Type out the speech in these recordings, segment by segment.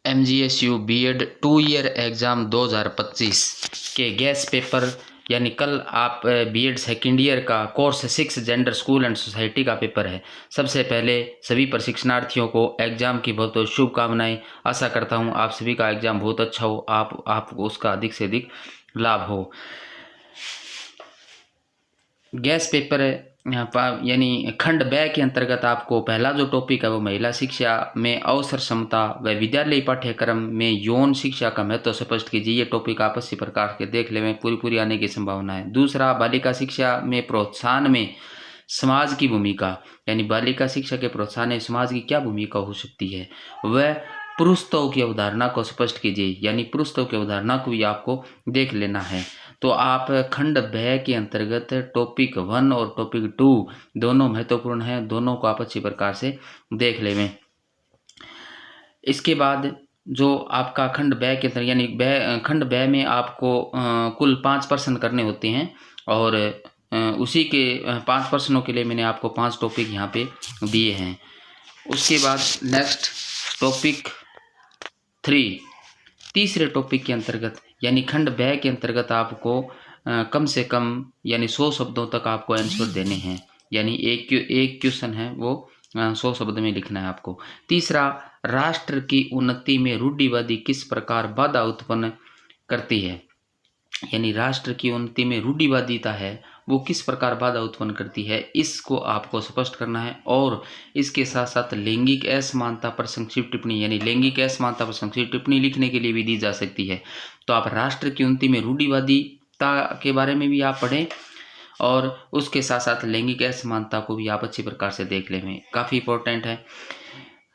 MGSU BEd 2 year exam 2025 के gas paper यानी कल आप बीएड सेकेंड ईयर का course 6 gender school and society का पेपर है। सबसे पहले सभी प्रशिक्षणार्थियों को एग्ज़ाम की बहुत बहुत शुभकामनाएं। आशा करता हूं आप सभी का एग्ज़ाम बहुत अच्छा हो, आपको उसका अधिक से अधिक लाभ हो। गैस पेपर यानी खंड ब के अंतर्गत आपको पहला जो टॉपिक है वो महिला शिक्षा में अवसर समता व विद्यालय पाठ्यक्रम में यौन शिक्षा का महत्व स्पष्ट कीजिए। ये टॉपिक आप इसी प्रकार के देख ले में पूरी आने की संभावना है। दूसरा, बालिका शिक्षा में प्रोत्साहन में समाज की भूमिका, यानी बालिका शिक्षा के प्रोत्साहन में समाज की क्या भूमिका हो सकती है। वह पुरुषत्व की अवधारणा को स्पष्ट कीजिए, यानी पुरुषत्व की अवधारणा को भी आपको देख लेना है। तो आप खंड ब के अंतर्गत टॉपिक 1 और टॉपिक 2 दोनों महत्वपूर्ण हैं, दोनों को आप अच्छी प्रकार से देख लें। इसके बाद जो आपका खंड ब के अंदर यानी खंड ब में आपको कुल 5 प्रश्न करने होते हैं और उसी के 5 प्रश्नों के लिए मैंने आपको 5 टॉपिक यहाँ पे दिए हैं। उसके बाद नेक्स्ट टॉपिक 3 तीसरे टॉपिक के अंतर्गत यानी खंड ब के अंतर्गत आपको कम से कम यानी 100 शब्दों तक आपको आंसर देने हैं, यानी एक क्वेश्चन है वो 100 शब्द में लिखना है आपको। तीसरा, राष्ट्र की उन्नति में रूढ़िवादी किस प्रकार बाधा उत्पन्न करती है, यानी राष्ट्र की उन्नति में रूढ़िवादिता है वो किस प्रकार बाधा उत्पन्न करती है, इसको आपको स्पष्ट करना है। और इसके साथ साथ लैंगिक असमानता पर संक्षिप्त टिप्पणी, यानी लैंगिक असमानता पर संक्षिप्त टिप्पणी लिखने के लिए भी दी जा सकती है। तो आप राष्ट्र की उन्नति में रूढ़िवादिता के बारे में भी आप पढ़ें और उसके साथ साथ लैंगिक असमानता को भी आप अच्छी प्रकार से देख लें, काफ़ी इंपॉर्टेंट है।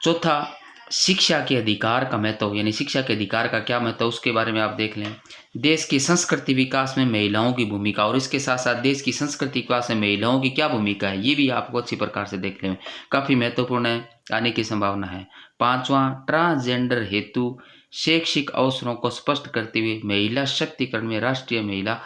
चौथा, शिक्षा के अधिकार का महत्व, यानी शिक्षा के अधिकार का क्या महत्व उसके बारे में आप देख लें। देश की संस्कृति विकास में महिलाओं की भूमिका और इसके साथ साथ देश की संस्कृति विकास में महिलाओं की क्या भूमिका है, ये भी आपको अच्छी प्रकार से देख लें, काफ़ी महत्वपूर्ण है, आने की संभावना है। पांचवा, ट्रांसजेंडर हेतु शैक्षिक अवसरों को स्पष्ट करते हुए महिला शक्तिकरण में राष्ट्रीय महिला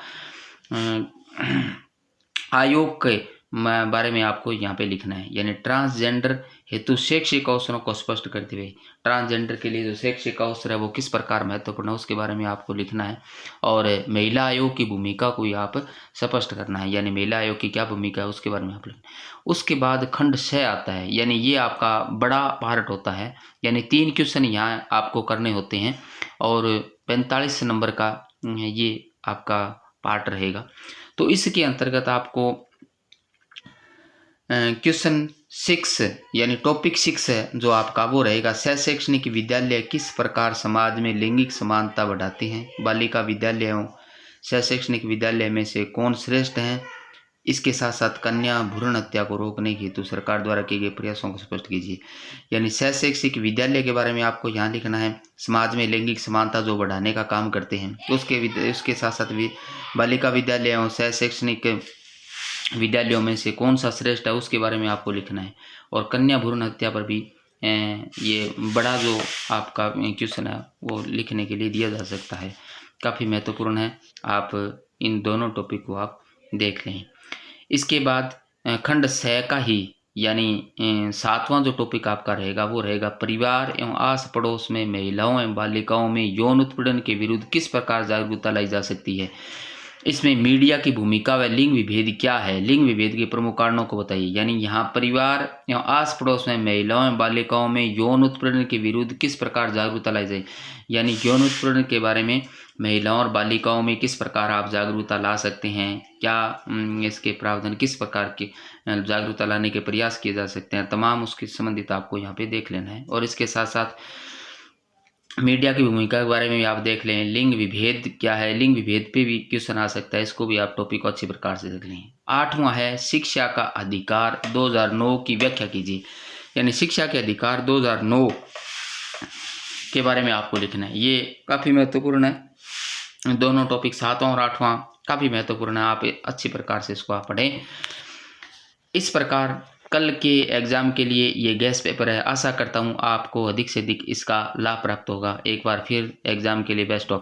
आयोग के बारे में आपको यहाँ पे लिखना है, यानी ट्रांसजेंडर हेतु शैक्षिक अवसरों को स्पष्ट करते हुए ट्रांसजेंडर के लिए जो शैक्षिक अवसर है वो किस प्रकार महत्वपूर्ण है उसके बारे में आपको लिखना है। और महिला आयोग की भूमिका को भी आप स्पष्ट करना है, यानी महिला आयोग की क्या भूमिका है उसके बारे में आप लिखना है। उसके बाद खंड 6 आता है, यानी ये आपका बड़ा पार्ट होता है, यानी 3 क्वेश्चन यहाँ आपको करने होते हैं और 45 नंबर का ये आपका पार्ट रहेगा। तो इसके अंतर्गत आपको क्वेश्चन 6 यानी टॉपिक 6 है जो आपका वो रहेगा, शैक्षणिक विद्यालय किस प्रकार समाज में लैंगिक समानता बढ़ाते हैं, बालिका विद्यालयों शैक्षणिक विद्यालय में से कौन श्रेष्ठ हैं। इसके साथ साथ कन्या भ्रूण हत्या को रोकने के हेतु सरकार द्वारा किए गए प्रयासों को स्पष्ट कीजिए, यानी शैक्षणिक विद्यालय के बारे में आपको यहाँ लिखना है, समाज में लैंगिक समानता जो बढ़ाने का काम करते हैं उसके साथ साथ बालिका विद्यालयों शैक्षणिक विद्यालयों में से कौन सा श्रेष्ठ है उसके बारे में आपको लिखना है। और कन्या भ्रूण हत्या पर भी ये बड़ा जो आपका क्वेश्चन है वो लिखने के लिए दिया जा सकता है, काफ़ी महत्वपूर्ण है, आप इन दोनों टॉपिक को आप देख लें। इसके बाद खंड 6 का ही यानी 7वां जो टॉपिक आपका रहेगा वो रहेगा, परिवार एवं आस पड़ोस में महिलाओं एवं बालिकाओं में यौन उत्पीड़न के विरुद्ध किस प्रकार जागरूकता लाई जा सकती है। इसमें मीडिया की भूमिका व लिंग विभेद क्या है, लिंग विभेद के प्रमुख कारणों को बताइए, यानी यहाँ परिवार एवं आस पड़ोस में महिलाओं एवं बालिकाओं में यौन उत्पीड़न के विरुद्ध किस प्रकार जागरूकता लाई जाए, यानी यौन उत्पीड़न के बारे में महिलाओं और बालिकाओं में किस प्रकार आप जागरूकता ला सकते हैं, क्या इसके प्रावधान किस प्रकार के जागरूकता लाने के प्रयास किए जा सकते हैं, तमाम उसके संबंधित आपको यहाँ पे देख लेना है। और इसके साथ साथ मीडिया की भूमिका के बारे में भी आप देख लें, लिंग विभेद क्या है, लिंग विभेद पे भी क्वेश्चन आ सकता है, इसको भी आप टॉपिक को अच्छी प्रकार से देख लें। 8वां है, शिक्षा का अधिकार 2009 की व्याख्या कीजिए, यानी शिक्षा के अधिकार 2009 के बारे में आपको लिखना है, ये काफ़ी महत्वपूर्ण है। दोनों टॉपिक 7वां और 8वां काफ़ी महत्वपूर्ण है, आप अच्छी प्रकार से इसको आप पढ़ें। इस प्रकार कल के एग्ज़ाम के लिए ये गैस पेपर है, आशा करता हूँ आपको अधिक से अधिक इसका लाभ प्राप्त होगा। एक बार फिर एग्ज़ाम के लिए बेस्ट ऑफ